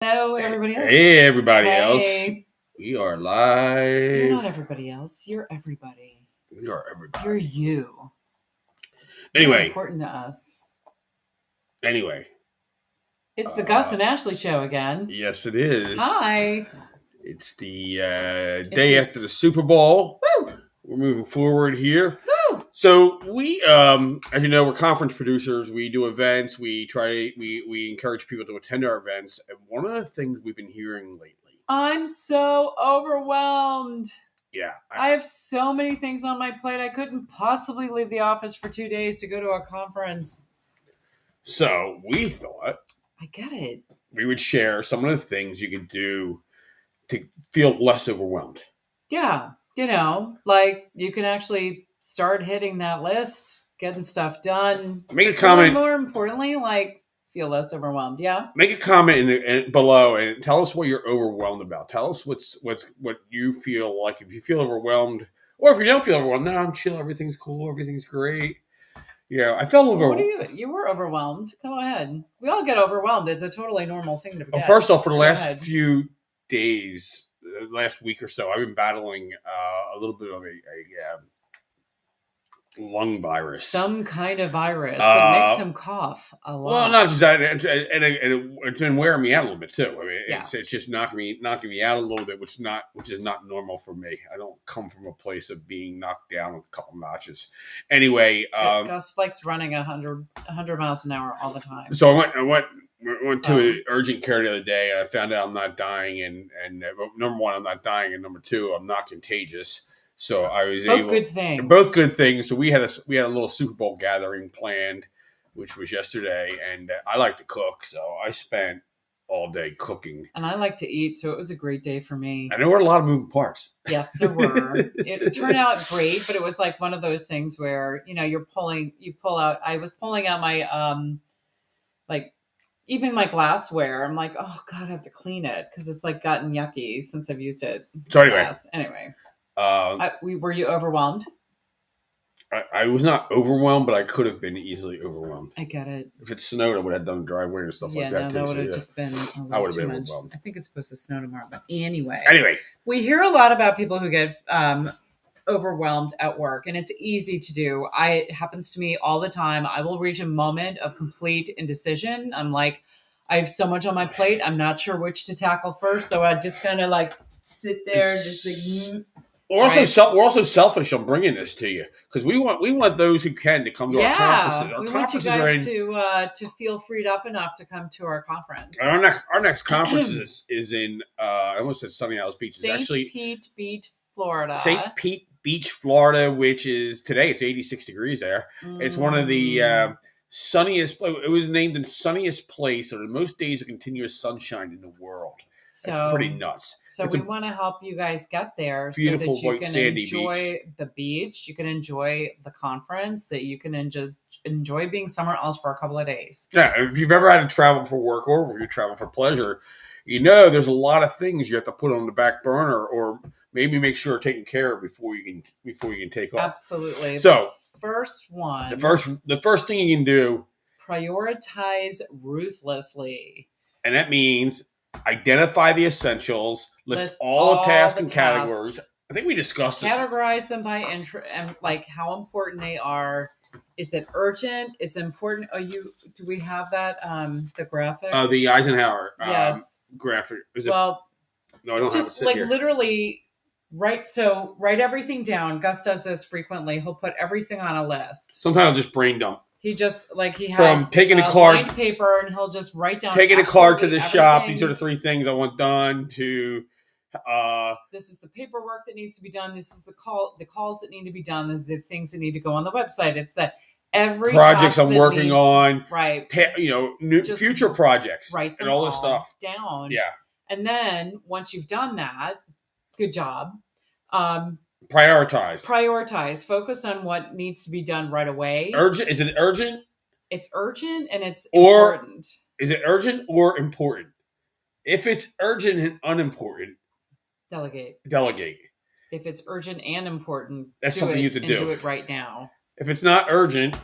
Hello, everybody else. Hey, everybody else. Hey. We are You're live. not everybody else. You're everybody. We are everybody. You're you. You're Anyway, important to us. It's the Gus and Ashley show again. Yes, it is. Hi. It's the day after the Super Bowl. Woo! We're moving forward here. Woo! So we, as you know, we're conference producers. We do events. We encourage people to attend our events. And one of the things we've been hearing lately. I'm so overwhelmed. Yeah. I have so many things on my plate. I couldn't possibly leave the office for 2 days to go to a conference. So we thought I get it. We would share some of the things you could do to feel less overwhelmed. Yeah. Like you can actually start hitting that list, getting stuff done. Make a comment. More importantly, like feel less overwhelmed. Yeah. Make a comment below and tell us what you're overwhelmed about. Tell us what you feel like. If you feel overwhelmed, or if you don't feel overwhelmed, no, I'm chill. Everything's cool. Everything's great. I felt overwhelmed. You were overwhelmed. Go ahead. We all get overwhelmed. It's a totally normal thing to get. First off, for the last few days, last week or so, I've been battling a little bit of a lung virus. Some kind of virus that makes him cough a lot. Well, not just that, and it's been wearing me out a little bit too. I mean, it's just knocking me out a little bit, which is not normal for me. I don't come from a place of being knocked down a couple notches. Anyway, Gus likes running 100 miles an hour all the time. So I went to urgent care the other day, and I found out I'm not dying, and number one, I'm not dying, and number two, I'm not contagious. So I was both good things. So we had a little Super Bowl gathering planned, which was yesterday, and I like to cook, so I spent all day cooking. And I like to eat, so it was a great day for me. And there were a lot of moving parts. Yes, there were. It turned out great, but it was like one of those things where you pull out. I was pulling out my even my glassware. I'm like, oh god, I have to clean it because it's like gotten yucky since I've used it. So anyway. Were you overwhelmed? I was not overwhelmed, but I could have been easily overwhelmed. I get it. If it snowed, I would have done driveway and stuff like that too. That would have just been I would have been overwhelmed. I think it's supposed to snow tomorrow, but anyway, we hear a lot about people who get overwhelmed at work, and it's easy to do. It happens to me all the time. I will reach a moment of complete indecision. I'm like, I have so much on my plate. I'm not sure which to tackle first, so I just kind of like sit there, just like. We're also selfish on bringing this to you because we want those who can to come to our conferences. We want you guys to feel freed up enough to come to our conference. And our next conference is in I almost said Sunny Isles Beach. It's actually St. Pete Beach, Florida. St. Pete Beach, Florida, which is today. It's 86 degrees there. It's one of the sunniest. It was named the sunniest place or the most days of continuous sunshine in the world. So, it's pretty nuts. So we want to help you guys get there beautiful so that you white can sandy enjoy beach. The beach, you can enjoy the conference, that you can enjoy being somewhere else for a couple of days. Yeah, if you've ever had to travel for work or if you travel for pleasure, there's a lot of things you have to put on the back burner or maybe make sure taken care of before you can take off. Absolutely. So the first thing you can do, prioritize ruthlessly. And that means identify the essentials, list all the tasks and categories. I think we discussed this. Categorize them by interest and like how important they are. Is it urgent? Is it important? Do we have that the graphic? The Eisenhower graphic. No, I don't have it sit here. Literally write everything down. Gus does this frequently. He'll put everything on a list. Sometimes I'll just brain dump. He just he has from taking a card, white paper, and he'll just write down. Taking a card to the shop. These are the three things I want done. To this is the paperwork that needs to be done. This is the calls that need to be done. This is the things that need to go on the website. It's that every projects I'm working on, right? Future projects, and all this stuff down. Yeah, and then once you've done that, good job. Prioritize. Focus on what needs to be done right away. Urgent? Is it urgent? It's urgent and it's important. Is it urgent or important? If it's urgent and unimportant, delegate. If it's urgent and important, that's something you have to do. Do it right now. If it's not urgent,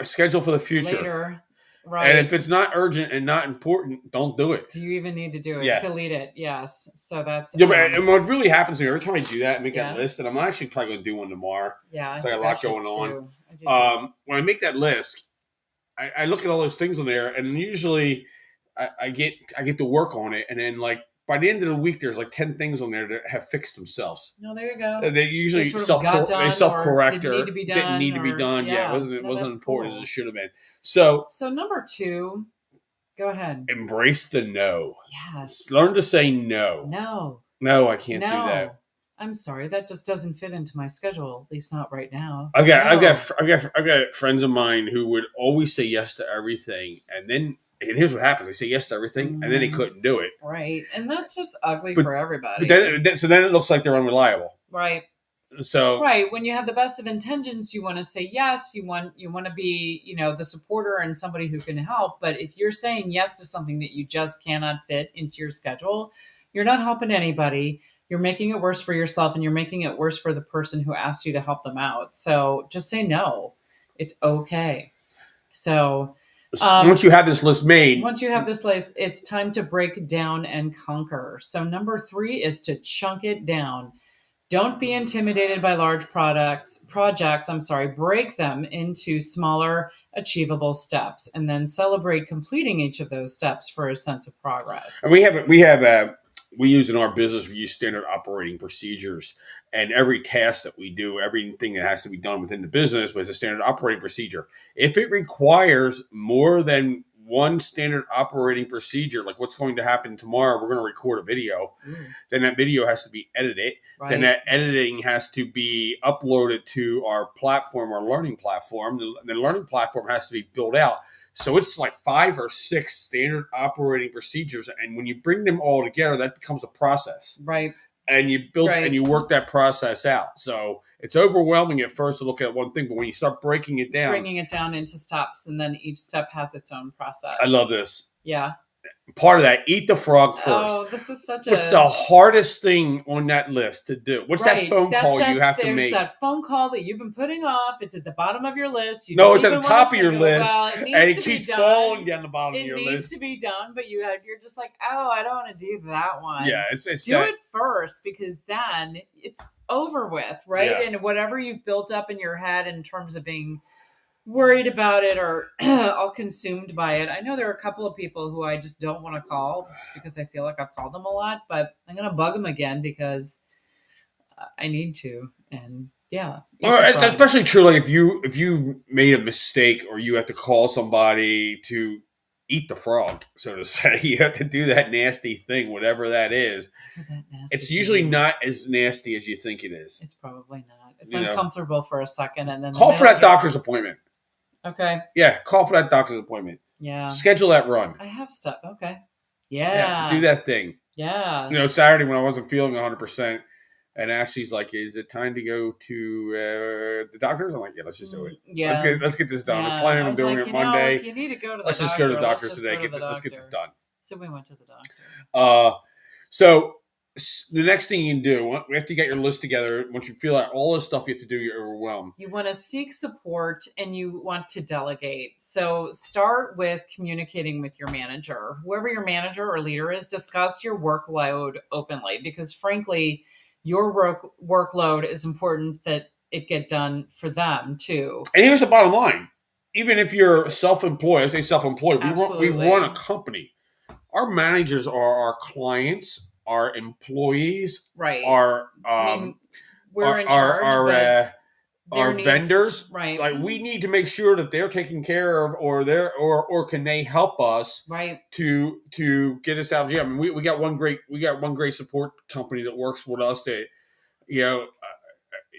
schedule for the future. Later. Right. And if it's not urgent and not important, don't do it. Do you even need to do it? Yeah. Delete it. Yes. So that's and what really happens to me every time I do that and make Yeah. that list, and I'm actually probably going to do one tomorrow. Yeah. It's like a lot going on. When I make that list, I look at all those things on there, and usually I get to work on it, and then like by the end of the week, there's like 10 things on there that have fixed themselves. No, there you go. They usually self-correct or didn't need to be done. Yeah, it wasn't important as it should have been. So number 2, go ahead. Embrace the no. Yes. Learn to say no. No, I can't do that. I'm sorry, that just doesn't fit into my schedule. At least not right now. I've got friends of mine who would always say yes to everything, and here's what happens: they say yes to everything, and then they couldn't do it. Right, and that's just ugly for everybody. But then it looks like they're unreliable. Right. So when you have the best of intentions, you want to say yes. You want to be the supporter and somebody who can help. But if you're saying yes to something that you just cannot fit into your schedule, you're not helping anybody. You're making it worse for yourself, and you're making it worse for the person who asked you to help them out. So just say no. It's okay. So once you have this list made, it's time to break down and conquer. So number 3 is to chunk it down. Don't be intimidated by large projects. Break them into smaller, achievable steps, and then celebrate completing each of those steps for a sense of progress. And we use in our business, we use standard operating procedures, and every task that we do, everything that has to be done within the business was a standard operating procedure. If it requires more than one standard operating procedure, like what's going to happen tomorrow, we're going to record a video, then that video has to be edited. Right. Then that editing has to be uploaded to our platform, our learning platform. The learning platform has to be built out. So it's like 5 or 6 standard operating procedures. And when you bring them all together, that becomes a process. Right. And you build and you work that process out. So it's overwhelming at first to look at one thing, but when you start breaking it down into steps, and then each step has its own process. I love this. Yeah. Part of that, eat the frog first. Oh, this is What's the hardest thing on that list to do? What's that phone call you have to make? There's that phone call that you've been putting off. It's at the bottom of your list. It's at the top of your list, and it keeps falling down the bottom of your list. It needs to be done, but you're just like, I don't want to do that one. Yeah, do it first, because then it's over with, right? Yeah. And whatever you've built up in your head in terms of being worried about it or all consumed by it. I know there are a couple of people who I just don't want to call just because I feel like I've called them a lot, but I'm going to bug them again because I need to. And yeah. It's especially true. Like if you made a mistake or you have to call somebody to eat the frog, so to say, you have to do that nasty thing, whatever that is. It's usually not as nasty as you think it is. It's probably not. It's uncomfortable for a second, and then call for that doctor's appointment. Okay. Yeah, call for that doctor's appointment. Yeah. Schedule that run. I have stuff. Okay. Yeah. Do that thing. Yeah. Saturday when I wasn't feeling 100%, and Ashley's like, "Is it time to go to the doctor's?" I'm like, "Yeah, let's just do it. Yeah. Let's get this done. We're planning on doing it Monday. If you need to go to the let's just go to the doctor today. Let's get this done." So we went to the doctor. So the next thing you can do, we have to get your list together. Once you feel out all this stuff you have to do, you're overwhelmed. You want to seek support and you want to delegate. So start with communicating with your manager. Whoever your manager or leader is, discuss your workload openly, because frankly, your workload is important that it get done for them too. And here's the bottom line. Even if you're self-employed, I say self-employed, we run a company. Our managers are our clients, our employees, right? We're in charge. Our vendors, right? Like we need to make sure that they're taken care of, or can they help us, right? To get us out of jail. I mean, we got one great support company that works with us that,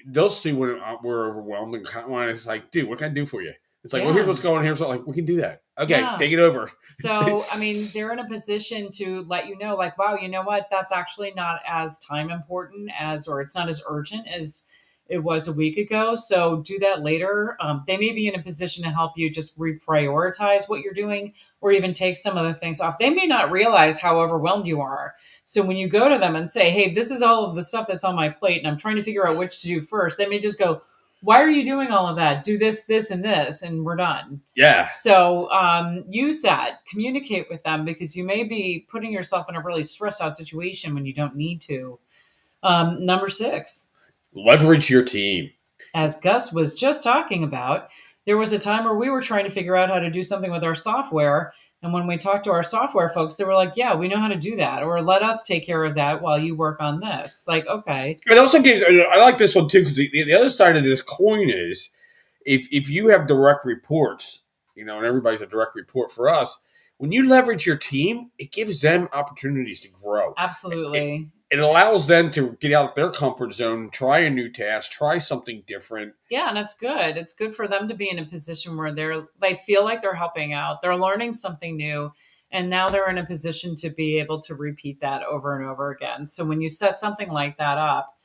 they'll see when we're overwhelmed and it's like, dude, what can I do for you? It's like, well, here's what's going on. Here's what, like, we can do that. Okay, take it over. So, I mean, they're in a position to let you know, like, wow, you know what? That's actually not as time important or it's not as urgent as it was a week ago. So do that later. They may be in a position to help you just reprioritize what you're doing or even take some of the things off. They may not realize how overwhelmed you are. So when you go to them and say, hey, this is all of the stuff that's on my plate and I'm trying to figure out which to do first, they may just go, why are you doing all of that? Do this, this, and this, and we're done. Yeah. So use that. Communicate with them, because you may be putting yourself in a really stressed out situation when you don't need to. Number 6. Leverage your team. As Gus was just talking about, there was a time where we were trying to figure out how to do something with our software. And when we talked to our software folks, they were like, yeah, we know how to do that. Or let us take care of that while you work on this. It's like, okay. It also gives, I like this one too, because the other side of this coin is if you have direct reports, and everybody's a direct report for us, when you leverage your team, it gives them opportunities to grow. Absolutely. It allows them to get out of their comfort zone, try a new task, try something different. Yeah, and it's good. It's good for them to be in a position where they feel like they're helping out. They're learning something new, and now they're in a position to be able to repeat that over and over again. So when you set something like that up,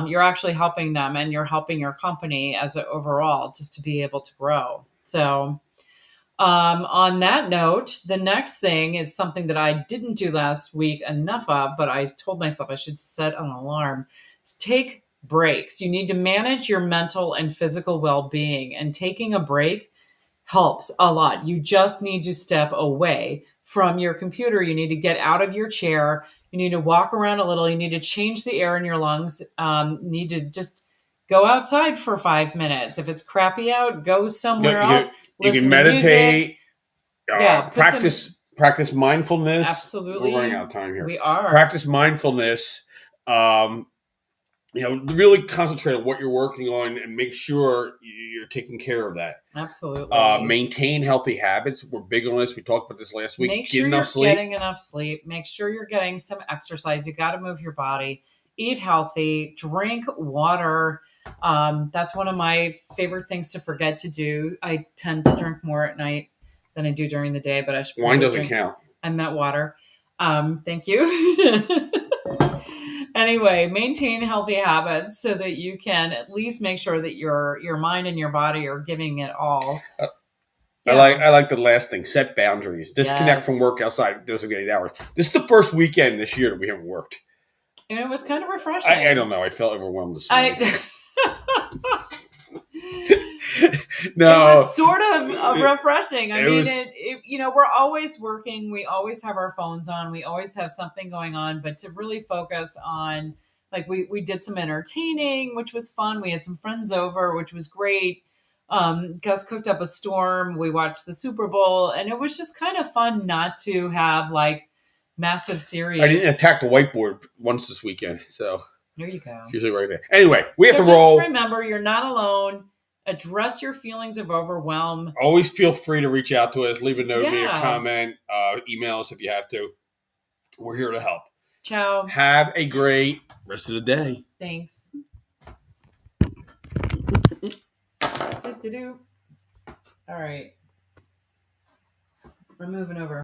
you're actually helping them, and you're helping your company as an overall just to be able to grow. So on that note, the next thing is something that I didn't do last week enough of, but I told myself I should set an alarm. Is take breaks. You need to manage your mental and physical well-being, and taking a break helps a lot. You just need to step away from your computer. You need to get out of your chair. You need to walk around a little. You need to change the air in your lungs. Need to just go outside for 5 minutes. If it's crappy out, go somewhere else. You can meditate, practice mindfulness. Absolutely. We're running out of time here. We are. Practice mindfulness. Really concentrate on what you're working on and make sure you're taking care of that. Absolutely. Maintain healthy habits. We're big on this. We talked about this last week. Make sure you're getting enough sleep. Make sure you're getting some exercise. You got to move your body. Eat healthy. Drink water. That's one of my favorite things to forget to do. I tend to drink more at night than I do during the day, but I should. Wine doesn't count. I meant water. Thank you. Anyway, maintain healthy habits so that you can at least make sure that your mind and your body are giving it all. Yeah. I like the last thing. Set boundaries. Disconnect from work outside designated hours. This is the first weekend this year that we haven't worked. And it was kind of refreshing. I don't know. I felt overwhelmed this morning. No, it was sort of refreshing. I mean, we're always working. We always have our phones on. We always have something going on. But to really focus on, like, we did some entertaining, which was fun. We had some friends over, which was great. Gus cooked up a storm. We watched the Super Bowl, and it was just kind of fun not to have like massive series. I didn't attack the whiteboard once this weekend, so there you go. It's usually right there. Anyway, we have to roll. Just remember, you're not alone. Address your feelings of overwhelm. Always feel free to reach out to us. Leave a note, leave a comment, email us if you have to. We're here to help. Ciao. Have a great rest of the day. Thanks. All right. We're moving over.